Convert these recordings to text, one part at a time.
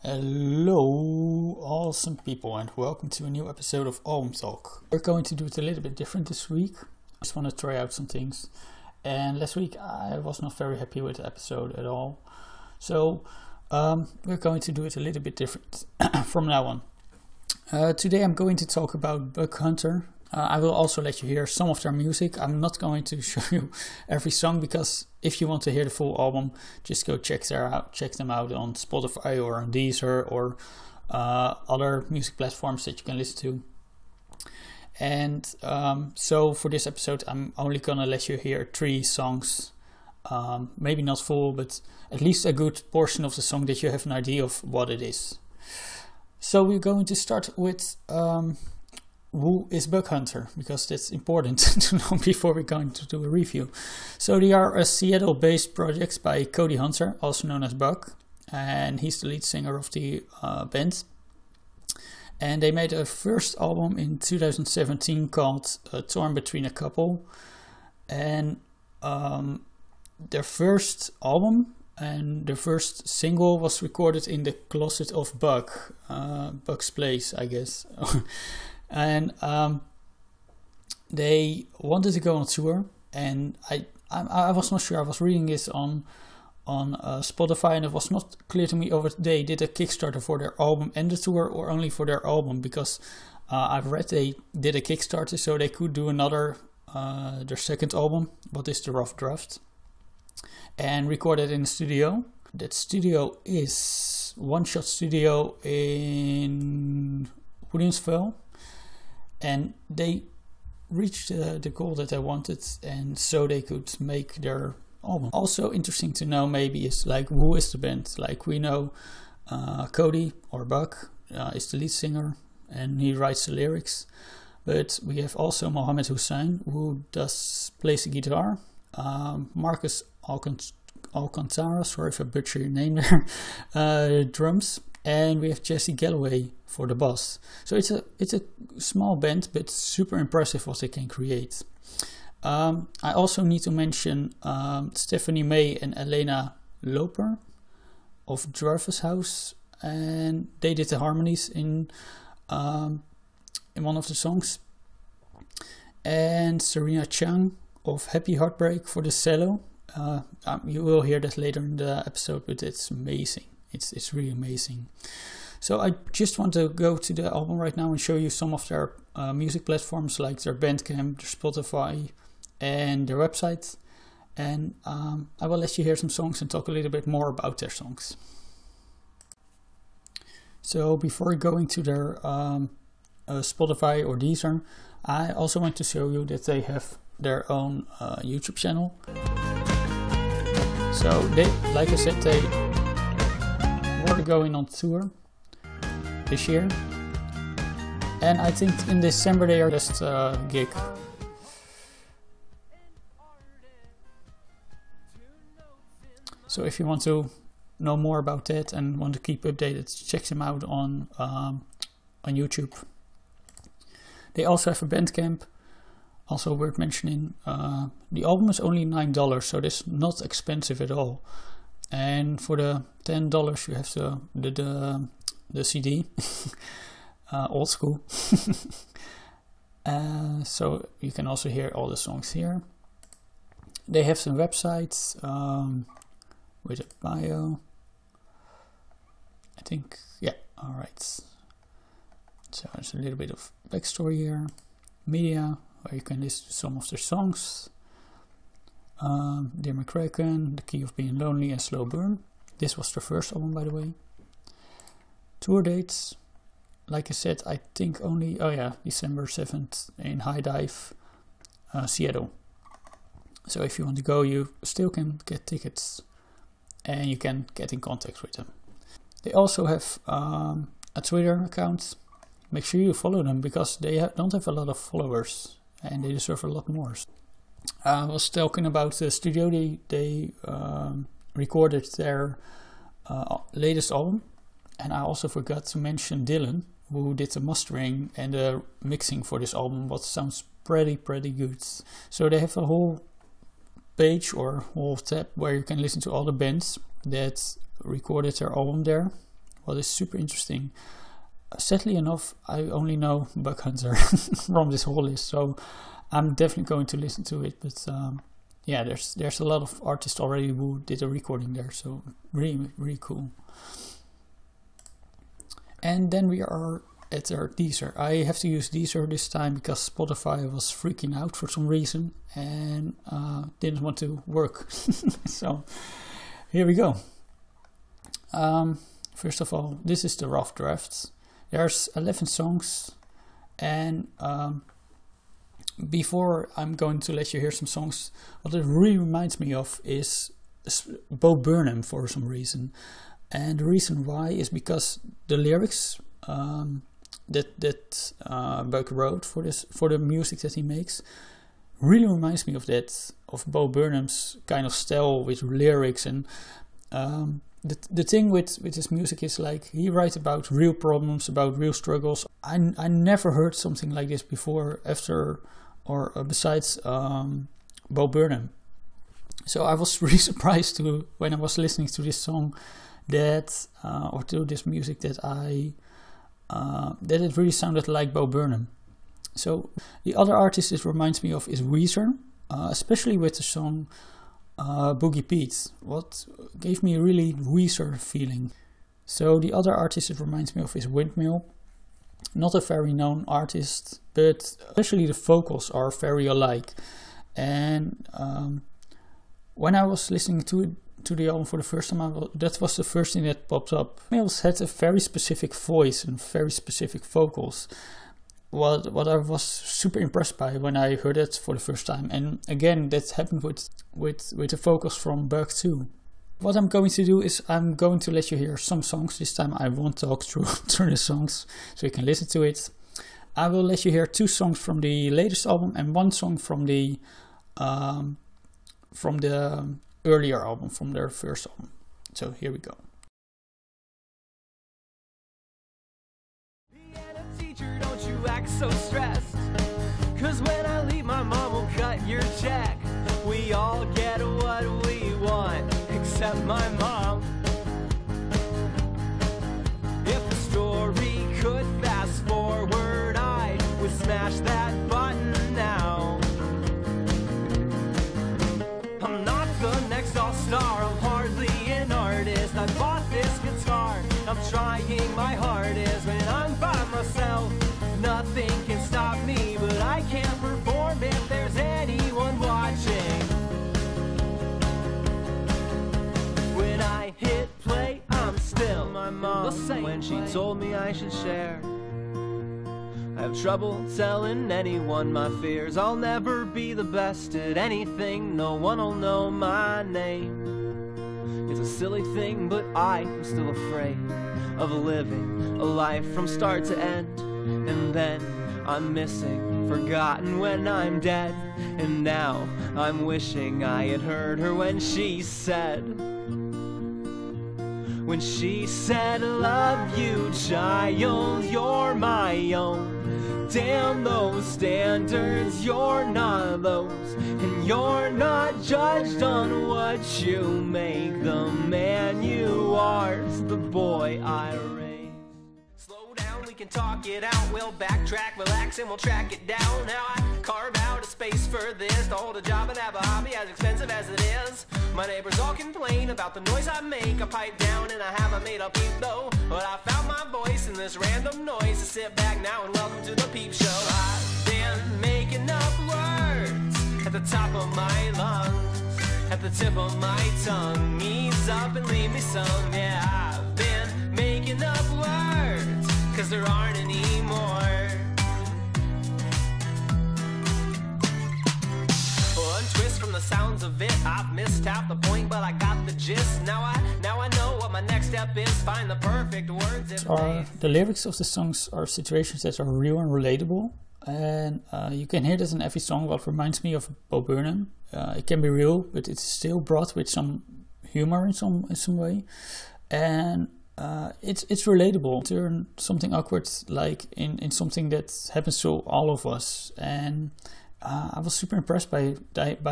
Hello awesome people, and welcome to a new episode of Album Talk. We're going to do it a little bit different this week. I just want to try out some things, and last week I was not very happy with the episode at all, so we're going to do it a little bit different from now on. Today I'm going to talk about Bug Hunter. I will also let you hear some of their music. I'm not going to show you every song, because if you want to hear the full album, just go check them out on Spotify or on Deezer or other music platforms that you can listen to. And so for this episode, I'm only gonna let you hear 3 songs. Maybe not full, but at least a good portion of the song that you have an idea of what it is. So we're going to start with who is Bug Hunter, because that's important to know before we're going to do a review. So they are a Seattle-based project by Cody Hunter, also known as Bug, and he's the lead singer of the band. And they made a first album in 2017 called Torn Between a Couple, and their first album and the first single was recorded in the closet of Bug, Bug's place, I guess. And they wanted to go on tour, and I was not sure. I was reading this on Spotify, and it was not clear to me over they did a Kickstarter for their album and the tour, or only for their album, because I've read they did a Kickstarter so they could do another their second album, what is the Rough Draft, and record it in the studio. That studio is One Shot Studio in Williamsville. And they reached the goal that they wanted, and so they could make their album. Also interesting to know maybe is like, who is the band? Like, we know Cody, or Bug, is the lead singer and he writes the lyrics, but we have also Mohammed Hussein, who plays the guitar, Marcus Alcantara, sorry if I butcher your name there, drums, and we have Jesse Galloway for the bass. So it's a small band, but super impressive what they can create. I also need to mention Stephanie May and Elena Loper of Jarvis House, and they did the harmonies in one of the songs. And Serena Chang of Happy Heartbreak for the cello. You will hear that later in the episode, but it's amazing. It's really amazing. So I just want to go to the album right now and show you some of their music platforms, like their Bandcamp, their Spotify, and their website. And I will let you hear some songs and talk a little bit more about their songs. So before going to their Spotify or Deezer, I also want to show you that they have their own YouTube channel. So they, like I said, they were going on tour this year, and I think in December they are just a gig. So if you want to know more about that and want to keep updated, check them out on YouTube. They also have a Bandcamp, also worth mentioning. The album is only $9, so that's not expensive at all. And for the $10 you have the CD, old school. So you can also hear all the songs here. They have some websites with a bio, I think. Yeah, all right. So there's a little bit of backstory here. Media, where you can listen to some of their songs. Dear McCracken, The Key of Being Lonely, and Slow Burn. This was their first album, by the way. Tour dates, like I said, I think only, December 7th in High Dive, Seattle. So if you want to go, you still can get tickets, and you can get in contact with them. They also have a Twitter account. Make sure you follow them, because they don't have a lot of followers, and they deserve a lot more. I was talking about the studio. They recorded their latest album, and I also forgot to mention Dylan, who did the mastering and the mixing for this album, what sounds pretty good. So they have a whole page or whole tab where you can listen to all the bands that recorded their album there, what is super interesting. Sadly enough, I only know Bug Hunter from this whole list, so I'm definitely going to listen to it. But yeah, there's a lot of artists already who did a recording there, so really cool. And then we are at our Deezer. I have to use Deezer this time because Spotify was freaking out for some reason and didn't want to work. So here we go. First of all, this is the rough drafts. There's 11 songs, and before I'm going to let you hear some songs, what it really reminds me of is Bo Burnham for some reason. And the reason why is because the lyrics that Bug wrote for the music that he makes really reminds me of that, of Bo Burnham's kind of style with lyrics. And the thing with his music is like he writes about real problems, about real struggles. I never heard something like this before, besides Bo Burnham. So I was really surprised when I was listening to this song or to this music that it really sounded like Bo Burnham. So the other artist it reminds me of is Weezer, especially with the song Boogie Pete, what gave me a really Weezer feeling. So the other artist it reminds me of is Windmill. Not a very known artist, but especially the vocals are very alike. And when I was listening to the album for the first time, that was the first thing that popped up. Mills had a very specific voice and very specific vocals. What I was super impressed by when I heard it for the first time. And again, that happened with the vocals from Bug too. What I'm going to do is I'm going to let you hear some songs. This time I won't talk through the songs, so you can listen to it. I will let you hear 2 songs from the latest album and 1 song from the earlier album, from their first album. So here we go. Teacher, don't you act so stressed, 'cause when I leave my mom will cut your check. We all get what we want, except my mom. If the story could fast forward, I would smash that button now. I'm not the next all-star, I'm hardly an artist. I bought this guitar, I'm trying my hardest. When I'm by myself, nothing can stop me, but I can't perform if there's anyone watching. When I hit play, I'm still my mom. When she told me I should share, I have trouble telling anyone my fears. I'll never be the best at anything, no one will know my name. It's a silly thing, but I'm still afraid of living a life from start to end. And then I'm missing, forgotten when I'm dead. And now I'm wishing I had heard her when she said, love you, child, you're my own. Damn those standards, you're not those. And you're not judged on what you make. The man you are's the boy I raised. Slow down, we can talk it out. We'll backtrack, relax, and we'll track it down. Now I carve out a space for this, to hold a job and have a hobby as expensive as it is. My neighbors all complain about the noise I make. I pipe down and I haven't made a peep though, but I found my voice in this random noise. So sit back now and welcome to the peep show. I've been making up words at the top of my lungs, at the tip of my tongue. Ease up and leave me some. Yeah, I've been making up words, 'cause there aren't any more. One twist from the sounds of it, I've missed half the point, but I got the gist. Now I know what my next step is. Find the perfect words. The lyrics of the songs are situations that are real and relatable, and you can hear this in every song. What reminds me of Bo Burnham. It can be real, but it's still brought with some humor in some way, and it's relatable. Turn something awkward like in something that happens to all of us. And I was super impressed by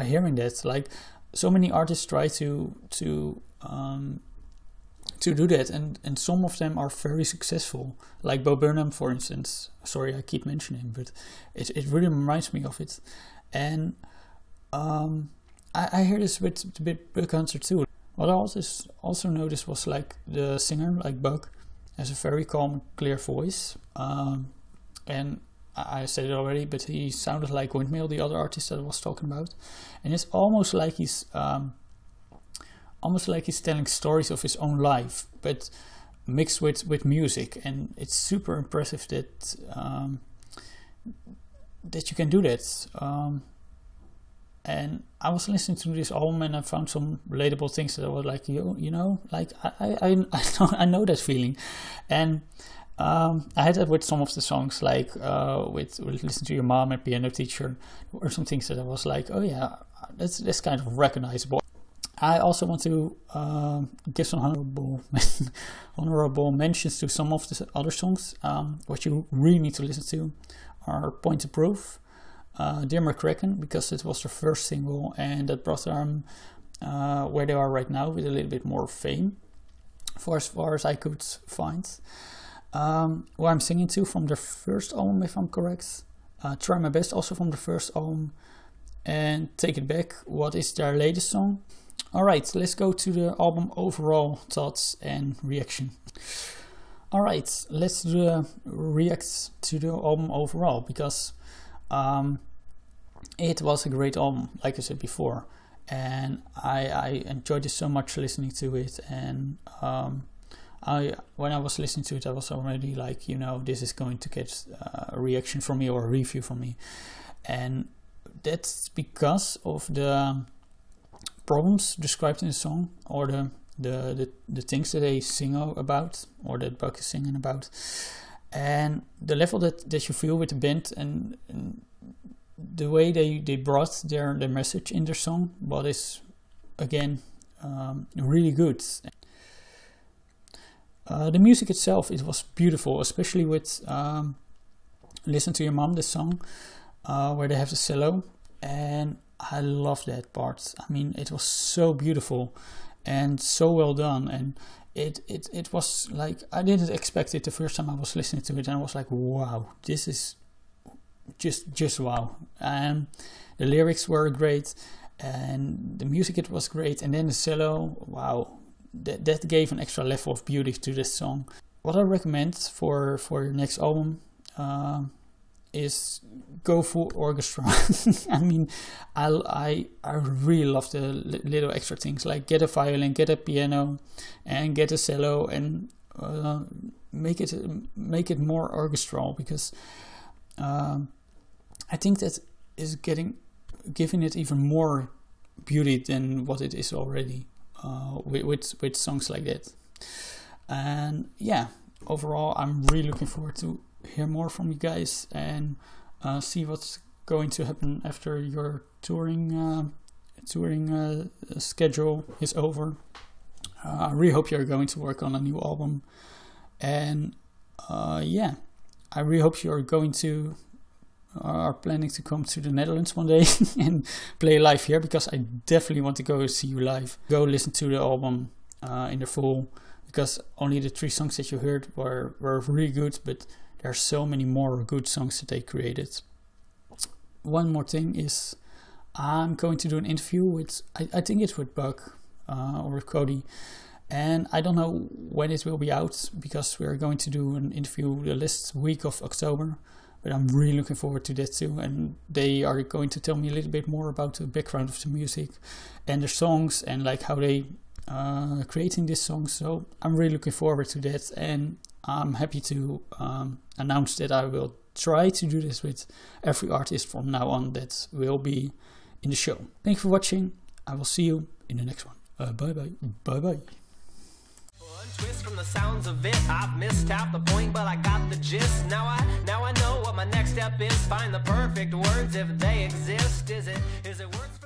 hearing that. Like, so many artists try to to do that, and some of them are very successful, like Bo Burnham, for instance. Sorry, I keep mentioning, but it really reminds me of it. And I hear this with Bug Hunter too. What I also noticed was like the singer, like Bug, has a very calm, clear voice, and I said it already, but he sounded like Windmill, the other artist that I was talking about, and it's almost like he's telling stories of his own life, but mixed with music, and it's super impressive that that you can do that. And I was listening to this album, and I found some relatable things that I was like, you know, like I know that feeling, and I had that with some of the songs, like with Listen to Your Mom and Piano Teacher, or some things that I was like, oh yeah, that's kind of recognizable. I also want to give some honorable mentions to some of the other songs. What you really need to listen to are Point to Proof, Dear McCracken, because it was their first single, and that brought them where they are right now with a little bit more fame, for as far as I could find. Who I'm singing to from their first album, if I'm correct. Try My Best, also from the first album. And Take It Back, what is their latest song. Alright, let's go to the album overall thoughts and reaction. Alright, let's react to the album overall, because it was a great album, like I said before, and I enjoyed it so much listening to it, and when I was listening to it, I was already like, you know, this is going to get a reaction from me or a review from me, and that's because of the problems described in the song, or the things that they sing about, or that Buck is singing about, and the level that you feel with the band, and the way they brought their message in their song, what is again really good. The music itself, it was beautiful, especially with Listen to Your Mom, the song where they have the cello, and I love that part. I mean, it was so beautiful and so well done, and it was like, I didn't expect it the first time I was listening to it, and I was like, wow, this is just wow. And the lyrics were great, and the music, it was great, and then the cello, wow, that gave an extra level of beauty to this song. What I recommend for your next album is go full orchestra. I mean, I really love the little extra things, like get a violin, get a piano, and get a cello, and make it more orchestral, because I think that is giving it even more beauty than what it is already, with songs like that. And yeah, overall, I'm really looking forward to hear more from you guys, and see what's going to happen after your touring schedule is over. I really hope you're going to work on a new album, and yeah, I really hope you're going to are planning to come to the Netherlands one day and play live here, because I definitely want to go see you live. Go listen to the album in the full, because only the 3 songs that you heard were really good, but there are so many more good songs that they created. One more thing is, I'm going to do an interview with, I think it's with Buck or with Cody, and I don't know when it will be out, because we're going to do an interview the last week of October, but I'm really looking forward to that too, and they are going to tell me a little bit more about the background of the music and the songs, and like how they creating this song. So I'm really looking forward to that, and I'm happy to announce that I will try to do this with every artist from now on that will be in the show. Thank you for watching. I will see you in the next one. Bye bye. Twist from the sounds of it, I've missed half the point, but I got the gist. Now I know what my next step is. Find the perfect words if they exist. Is it worth